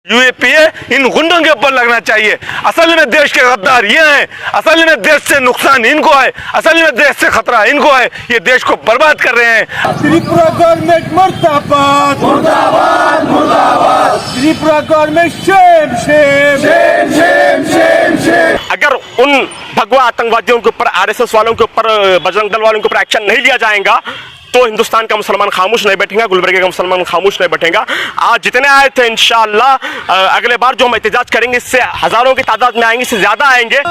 UAPA इन गुंडों के ऊपर लगना चाहिए। असल में देश के गद्दार ये हैं, असल में देश से नुकसान इनको है, असल में देश से खतरा इनको है, ये देश को बर्बाद कर रहे हैं। त्रिपुरा गवर्नमेंट मुर्दाबाद मुर्दाबाद मुर्दाबाद, Tripura government Shem Shem Shem Shem Shem Shem. अगर उन भगवा आतंकवादियों के ऊपर, आरएसएस वालों के ऊपर, बजरंग दल वालों के ऊपर एक्शन नहीं लिया जाएगा तो हिंदुस्तान का मुसलमान खामोश नहीं बैठेगा, गुलबर्गे का मुसलमान खामोश नहीं बैठेगा। आज जितने आए थे इंशाअल्लाह अगले बार जो हम एहतजाज करेंगे इससे हजारों की तादाद में आएंगे, इससे ज्यादा आएंगे।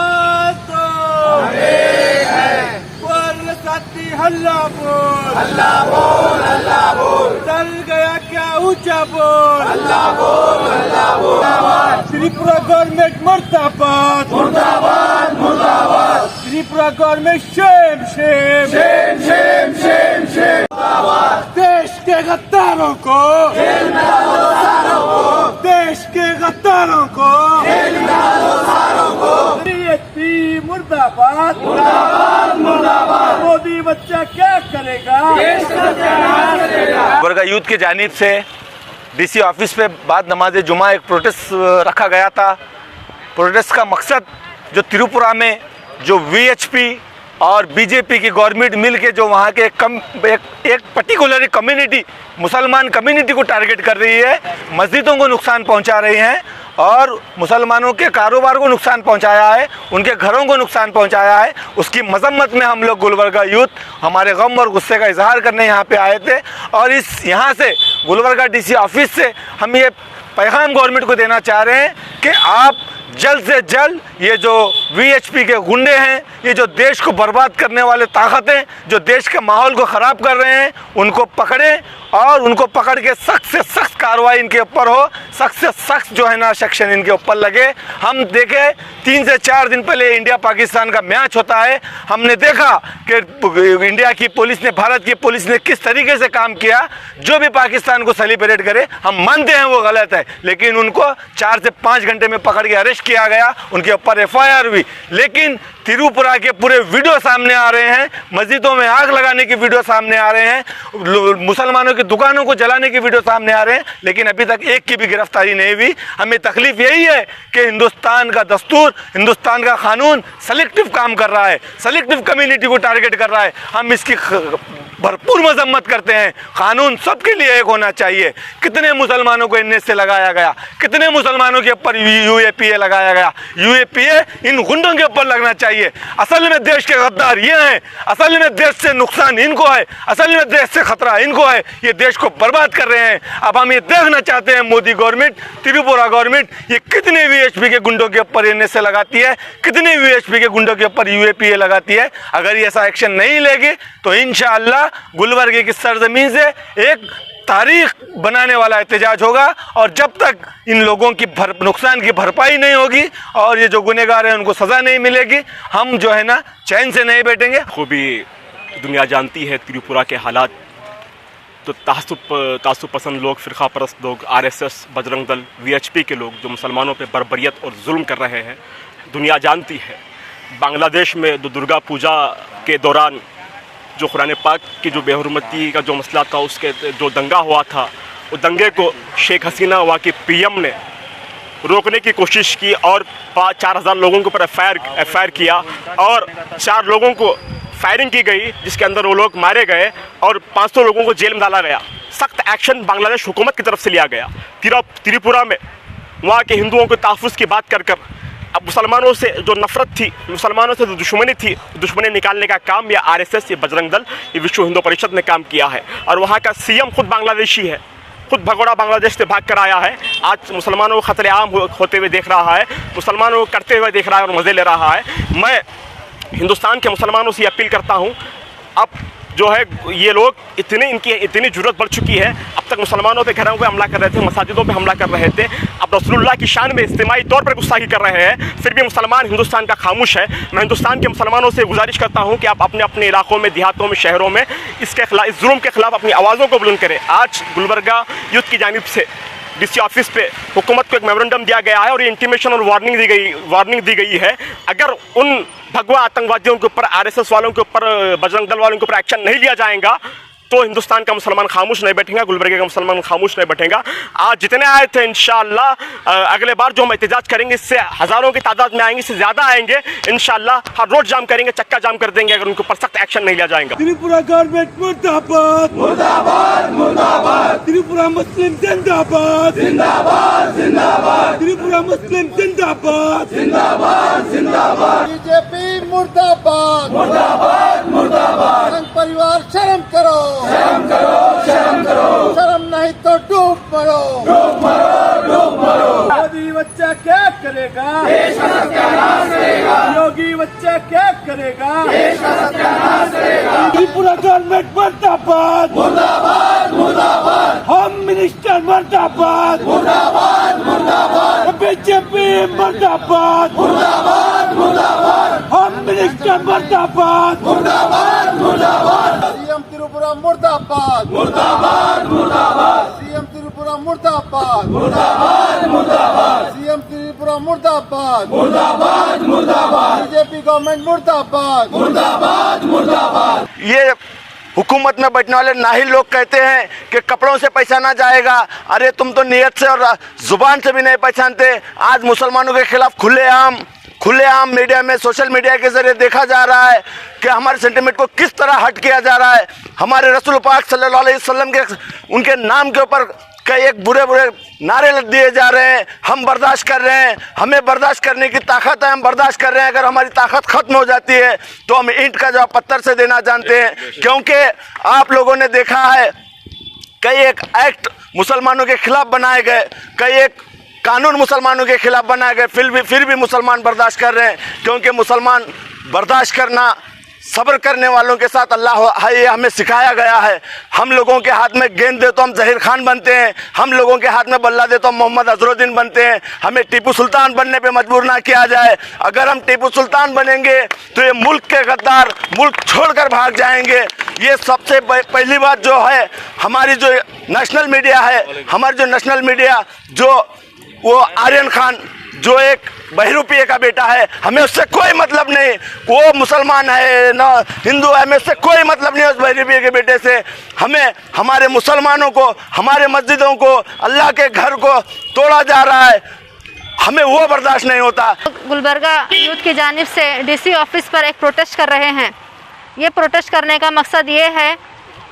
हल्ला बोल हल्ला बोल हल्ला बोल, चल गया क्या ऊंचा बोल हल्ला बोल हल्ला बोल। त्रिपुरा गवर्नमेंट मुर्दाबाद मुर्दाबाद मुर्दाबाद, Tripura government Shem Shem Shem Shem Shem Shem. देश के गद्दारों को जेल में डालो सारों को, देश के गद्दारों को जेल में डालो सारों को। बीएसपी मुर्दाबाद मुर्दाबाद मुर्दाबाद, मोदी बच्चा क्या करेगा, देश का क्या करेगा। गुलबर्गा यूथ की जानिब से डीसी ऑफिस पे बाद नमाज जुमा एक प्रोटेस्ट रखा गया था। प्रोटेस्ट का मकसद जो त्रिपुरा में जो वीएचपी और बीजेपी की गवर्नमेंट मिल के जो वहाँ के एक पर्टिकुलर कम्युनिटी, मुसलमान कम्युनिटी को टारगेट कर रही है, मस्जिदों को नुकसान पहुँचा रही हैं और मुसलमानों के कारोबार को नुकसान पहुंचाया है, उनके घरों को नुकसान पहुंचाया है, उसकी मजम्मत में हम लोग गुलबर्गा यूथ हमारे गम और गुस्से का इजहार करने यहाँ पे आए थे। और इस यहाँ से गुलबर्गा डीसी ऑफिस से हम ये पैगाम गवर्नमेंट को देना चाह रहे हैं कि आप जल्द से जल्द ये जो वीएचपी के गुंडे हैं, ये जो देश को बर्बाद करने वाले ताकतें जो देश के माहौल को ख़राब कर रहे हैं, उनको पकड़ें और उनको पकड़ के सख्त से सख्त कार्रवाई इनके ऊपर हो, सख्त से सख्त जो है ना सेक्शन इनके ऊपर लगे। हम देखे 3 से 4 दिन पहले इंडिया पाकिस्तान का मैच होता है, हमने देखा कि इंडिया की पुलिस ने, भारत की पुलिस ने किस तरीके से काम किया। जो भी पाकिस्तान को सेलिब्रेट करे, हम मानते हैं वो गलत है, लेकिन उनको 4 से 5 घंटे में पकड़ के अरेस्ट किया गया, उनके ऊपर एफआईआर हुई। लेकिन त्रिपुरा के पूरे वीडियो सामने आ रहे हैं, मस्जिदों में आग लगाने की वीडियो सामने आ रहे हैं, मुसलमानों की दुकानों को जलाने की वीडियो सामने आ रहे हैं, लेकिन अभी तक एक की भी गिरफ्तारी नहीं हुई। हमें तकलीफ यही है कि हिंदुस्तान का दस्तूर, हिंदुस्तान का कानून सेलेक्टिव काम कर रहा है, सेलेक्टिव कम्युनिटी को टारगेट कर रहा है। हम इसकी भरपूर मजम्मत करते हैं। कानून सबके लिए एक होना चाहिए। कितने मुसलमानों को इनमें से लगाया गया, कितने मुसलमानों के ऊपर यूएपीए लगाया गया। यूएपीए इन गुंडों के ऊपर लगना चाहिए। असल में देश के गद्दार ये हैं, असल में देश से नुकसान इनको है, असल में देश से खतरा इनको है, ये देश को बर्बाद कर रहे हैं। अब हम ये देखना चाहते हैं मोदी गवर्नमेंट, त्रिपुरा गवर्नमेंट ये कितने वीएचपी के गुंडों के ऊपर इनमें से लगाती है, कितने वीएचपी के गुंडों के ऊपर यूएपीए लगाती है। अगर ये ऐसा एक्शन नहीं लेगी तो इंशाअल्लाह गुलबर्गे की सरजमीन से एक तारीख बनाने वाला एहतजाज होगा। और जब तक इन लोगों की नुकसान की भरपाई नहीं होगी और ये जो गुनहगार हैं उनको सज़ा नहीं मिलेगी, हम जो है ना चैन से नहीं बैठेंगे। खूबी दुनिया जानती है त्रिपुरा के हालात। तो तासुब पसंद लोग, फ़िरका परस्त लोग, आरएसएस, बजरंग दल, वीएचपी के लोग जो मुसलमानों पे बर्बरियत और जुल्म कर रहे हैं, दुनिया जानती है। बांग्लादेश में दुर्गा पूजा के दौरान जो कुरान पाक की जो बेहुरमती का जो मसला था, उसके जो दंगा हुआ था, वो दंगे को शेख हसीना वहाँ की पीएम ने रोकने की कोशिश की और 4,000 लोगों के ऊपर एफआईआर किया और 4 लोगों को फायरिंग की गई, जिसके अंदर वो लोग मारे गए और 500 लोगों को जेल में डाला गया। सख्त एक्शन बांग्लादेश हुकूमत की तरफ से लिया गया। त्रिपुरा में वहाँ के हिंदुओं के तहफ़्फ़ुज़ की बात कर अब मुसलमानों से जो नफरत थी, मुसलमानों से जो दुश्मनी थी, दुश्मनी निकालने का काम या आरएसएस, ये बजरंग दल, ये विश्व हिंदू परिषद ने काम किया है। और वहाँ का सीएम खुद बांग्लादेशी है, खुद भगोड़ा बांग्लादेश से भाग कर आया है। आज मुसलमानों को खतरे आम होते हुए देख रहा है, मुसलमानों को करते हुए देख रहा है और मज़े ले रहा है। मैं हिंदुस्तान के मुसलमानों से अपील करता हूँ, अब जो है ये लोग इनकी इतनी ज़रूरत बढ़ चुकी है। अब तक मुसलमानों पे घरों पे हमला कर रहे थे, मसाजिदों पे हमला कर रहे थे, अब रसूलुल्लाह की शान में इज्तिमाई तौर पर गुस्ताखी कर रहे हैं, फिर भी मुसलमान हिंदुस्तान का खामोश है। मैं हिंदुस्तान के मुसलमानों से गुजारिश करता हूँ कि आप अपने अपने इलाकों में, देहातों में, शहरों में इसके खिलाफ, इस जुल्म के खिलाफ अपनी आवाज़ों को बुलंद करें। आज गुलबर्गा यूथ की जानिब से डीसी ऑफिस पे हुकूमत को एक मेमोरेंडम दिया गया है और ये इंटीमेशन और वार्निंग दी गई है। अगर उन भगवा आतंकवादियों के ऊपर, आरएसएस वालों के ऊपर, बजरंग दल वालों के ऊपर एक्शन नहीं लिया जाएगा तो हिंदुस्तान का मुसलमान खामोश नहीं बैठेगा, गुलबर्गे का मुसलमान खामोश नहीं बैठेगा। आज जितने आए थे इंशाअल्लाह अगले बार जो हम एहतजाज करेंगे इससे हज़ारों की तादाद में आएंगे, इससे ज़्यादा आएंगे इंशाअल्लाह। हर रोड जाम करेंगे, चक्का जाम कर देंगे अगर उनके ऊपर सख्त एक्शन नहीं लिया जाएगा। त्रिपुरा गवर्नमेंट मुर्दाबाद मुर्दाबाद मुर्दाबाद, त्रिपुरा मुस्लिम जिंदाबाद जिंदाबाद जिंदाबाद, त्रिपुरा मुस्लिम जिंदाबाद जिंदाबाद जिंदाबाद, बीजेपी मुर्दाबाद मुर्दाबाद मुर्दाबाद, संघ परिवार शर्म करो शर्म करो शर्म करो, शर्म नहीं तो डूब मरो डूब मरो डूब मरो। मोदी बच्चा क्या करेगा, देश का सत्यानाश करेगा। योगी बच्चा क्या करेगा, देश का सत्यानाश करेगा। त्रिपुरा गवर्नमेंट मुर्दाबाद मुर्दाबाद मुर्दाबाद, होम मिनिस्टर मुर्दाबाद मुर्दाबाद मुर्दाबाद, बीजेपी मुर्दाबाद मुर्दाबाद मुर्दाबाद, होम मिनिस्टर मुर्दाबाद मुर्दाबाद मुर्दाबाद, सीएम त्रिपुरा मुर्दाबाद मुर्दाबाद मुर्दाबाद, सीएम त्रिपुरा मुर्दाबाद मुर्दाबाद मुर्दाबाद, सीएम त्रिपुरा मुर्दाबाद मुर्दाबाद मुर्दाबाद, बीजेपी गवर्नमेंट मुर्दाबाद मुर्दाबाद मुर्दाबाद। ये हुकूमत में बैठने वाले नाहिल लोग कहते हैं कि कपड़ों से पहचाना जाएगा। अरे तुम तो नीयत से और जुबान से भी नहीं पहचानते। आज मुसलमानों के खिलाफ खुलेआम मीडिया में, सोशल मीडिया के जरिए देखा जा रहा है कि हमारे सेंटिमेंट को किस तरह हट किया जा रहा है। हमारे रसूल पाक सल्लल्लाहु अलैहि वसल्लम के उनके नाम के ऊपर कई एक बुरे नारे दिए जा रहे हैं। हम बर्दाश्त कर रहे हैं, हमें बर्दाश्त करने की ताकत है, हम बर्दाश्त कर रहे हैं। अगर हमारी ताकत खत्म हो जाती है तो हम ईंट का जवाब पत्थर से देना जानते हैं। क्योंकि आप लोगों ने देखा है कई एक एक्ट मुसलमानों के खिलाफ बनाए गए, कई एक कानून मुसलमानों के खिलाफ बनाए गए, फिर भी मुसलमान बर्दाश्त कर रहे हैं। क्योंकि मुसलमान बर्दाश्त करना सब्र करने वालों के साथ अल्लाह है, ये हमें सिखाया गया है। हम लोगों के हाथ में गेंद दे तो हम जहीर खान बनते हैं, हम लोगों के हाथ में बल्ला दे तो हम मोहम्मद अजरुद्दीन बनते हैं। हमें टीपू सुल्तान बनने पे मजबूर ना किया जाए। अगर हम टीपू सुल्तान बनेंगे तो ये मुल्क के गद्दार मुल्क छोड़कर भाग जाएंगे। ये सबसे पहली बात जो है, हमारी जो नेशनल मीडिया है, हमारी जो नेशनल मीडिया जो वो आर्यन खान जो एक बहरूपीय का बेटा है, हमें उससे कोई मतलब नहीं। वो मुसलमान है ना हिंदू है, हमें उससे कोई मतलब नहीं उस बहरूपीय के बेटे से। हमें हमारे मुसलमानों को, हमारे मस्जिदों को, अल्लाह के घर को तोड़ा जा रहा है, हमें वो बर्दाश्त नहीं होता। गुलबर्गा यूथ की जानिब से डीसी ऑफिस पर एक प्रोटेस्ट कर रहे हैं। ये प्रोटेस्ट करने का मकसद ये है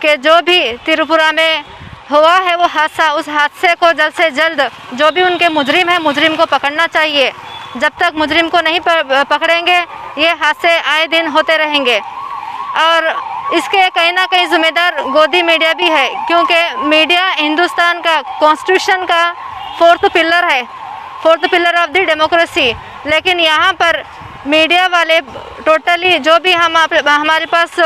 कि जो भी त्रिपुरा में हुआ है वो हादसा, उस हादसे को जल्द से जल्द जो भी उनके मुजरिम हैं, मुजरिम को पकड़ना चाहिए। जब तक मुजरिम को नहीं पकड़ेंगे ये हादसे आए दिन होते रहेंगे। और इसके कहीं ना कहीं ज़िम्मेदार गोदी मीडिया भी है, क्योंकि मीडिया हिंदुस्तान का कॉन्स्टिट्यूशन का फोर्थ पिलर है, fourth pillar of the democracy. लेकिन यहाँ पर मीडिया वाले टोटली जो भी हमारे पास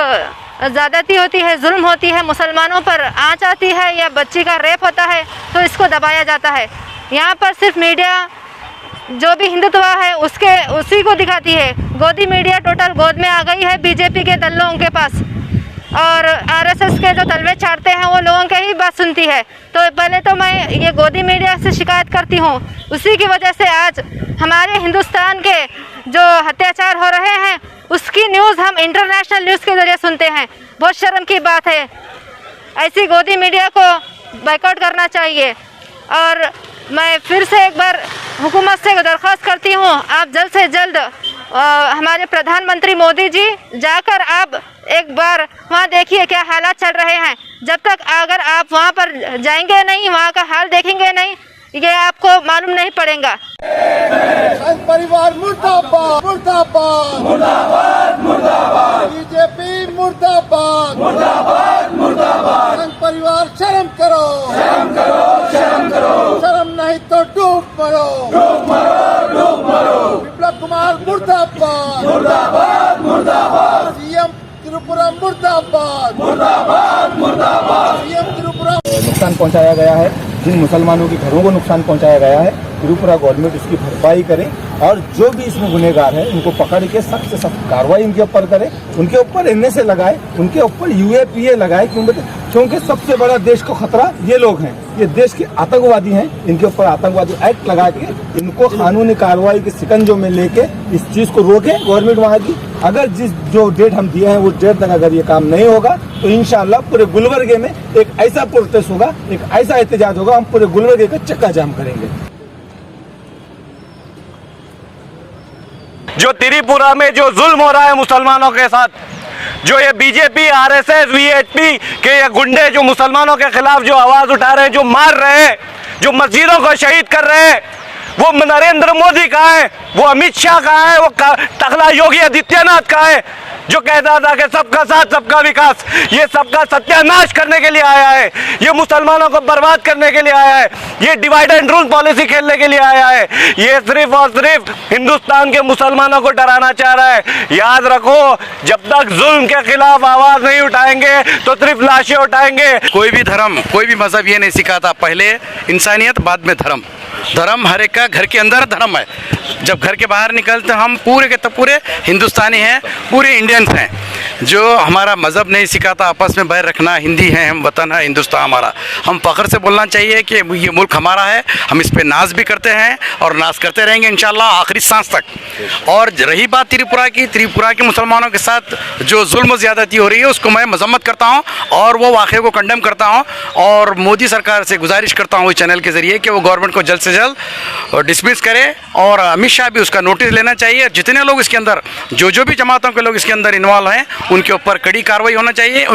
ज़्यादती होती है, जुल्म होती है, मुसलमानों पर आँच आती है या बच्ची का रेप होता है तो इसको दबाया जाता है। यहाँ पर सिर्फ मीडिया जो भी हिंदुत्व है उसी को दिखाती है। गोदी मीडिया टोटल गोद में आ गई है बीजेपी के दलों के पास, और आरएसएस के जो तलवे छाड़ते हैं वो लोगों की ही बात सुनती है। तो पहले तो मैं ये गोदी मीडिया से शिकायत करती हूँ। उसी की वजह से आज हमारे हिंदुस्तान के जो अत्याचार हो रहे हैं उसकी न्यूज़ हम इंटरनेशनल न्यूज़ के ज़रिए सुनते हैं। बहुत शर्म की बात है। ऐसी गोदी मीडिया को बायकॉट करना चाहिए। और मैं फिर से एक बार हुकूमत से दरख्वास्त करती हूँ, आप जल्द से जल्द हमारे प्रधानमंत्री मोदी जी जाकर आप एक बार वहाँ देखिए क्या हालात चल रहे हैं। जब तक अगर आप वहाँ पर जाएंगे नहीं, वहाँ का हाल देखेंगे नहीं, ये आपको मालूम नहीं पड़ेगा। संघ परिवार मुर्दाबाद मुर्दाबाद मुर्दाबाद मुर्दाबाद, बीजेपी मुर्दाबाद मुर्दाबाद मुर्दाबाद, संघ परिवार शर्म करो शर्म करो शर्म करो, शर्म नहीं तो डूब मरो डूब मरो डूब मरो। विप्लव कुमार मुर्दाबाद मुर्दाबाद मुर्दाबाद, सीएम त्रिपुरा मुर्दाबाद मुर्दाबाद मुर्दाबाद। सीएम त्रिपुरा नुकसान पहुंचाया गया है, जिन मुसलमानों के घरों को नुकसान पहुंचाया गया है, त्रिपुरा गवर्नमेंट इसकी भरपाई करे और जो भी इसमें गुनहगार है उनको पकड़ के सख्त से सख्त कार्रवाई उनके ऊपर करे, उनके ऊपर NSA लगाए, उनके ऊपर UAPA लगाए। क्योंकि सबसे बड़ा देश को खतरा ये लोग हैं, ये देश के आतंकवादी हैं। इनके ऊपर आतंकवादी एक्ट लगा के इनको कानूनी कार्रवाई के शिकंजों में लेके इस चीज को रोके गवर्नमेंट वहाँ की, अगर जो डेट हम दिए हैं वो डेट तक अगर ये काम नहीं होगा तो इंशाअल्लाह पूरे गुलबर्गे में एक ऐसा प्रोटेस्ट होगा, एक ऐसा एहतजाज होगा, हम पूरे गुलबर्गे का चक्का जाम करेंगे। जो त्रिपुरा में जो जुल्म हो रहा है मुसलमानों के साथ, जो ये बीजेपी, आरएसएस, वीएचपी के ये गुंडे जो मुसलमानों के खिलाफ जो आवाज उठा रहे हैं, जो मार रहे हैं, जो मस्जिदों को शहीद कर रहे हैं, वो नरेंद्र मोदी का है, वो अमित शाह का है, वो टकला योगी आदित्यनाथ का है, जो कहता था कि सबका साथ सबका विकास। ये सबका सत्यानाश करने के लिए आया है, ये मुसलमानों को बर्बाद करने के लिए आया है, ये डिवाइड एंड रूल पॉलिसी खेलने के लिए आया है, ये सिर्फ और सिर्फ हिंदुस्तान के मुसलमानों को डराना चाह रहा है। याद रखो, जब तक जुल्म के खिलाफ आवाज नहीं उठाएंगे तो सिर्फ लाशें उठाएंगे। कोई भी धर्म, कोई भी मजहब ये नहीं सिखाता, पहले इंसानियत बाद में धर्म। धर्म हर एक का घर के अंदर धर्म है, जब घर के बाहर निकलते हम पूरे के पूरे हिंदुस्तानी हैं, पूरे इंडियंस हैं। जो हमारा मज़हब नहीं सिखाता आपस में बैर रखना, हिंदी है, हम वतन है, हिंदुस्तान हमारा। हम फ़ख्र से बोलना चाहिए कि ये मुल्क हमारा है, हम इस पे नाज भी करते हैं और नाज करते रहेंगे इंशाल्लाह आखिरी सांस तक। और रही बात त्रिपुरा की, त्रिपुरा के मुसलमानों के साथ जो जुल्म ज़्यादती हो रही है उसको मैं मजम्मत करता हूँ और वो वाक़े को कंडेम करता हूँ और मोदी सरकार से गुजारिश करता हूँ इस चैनल के ज़रिए कि वो गवर्नमेंट को जल्द से जल्द डिसमिस करे और अमित शाह भी उसका नोटिस लेना चाहिए। जितने लोग इसके अंदर, जो भी जमातों के लोग इसके अंदर इन्वॉल्व हैं, उनके ऊपर कड़ी कार्रवाई होना चाहिए।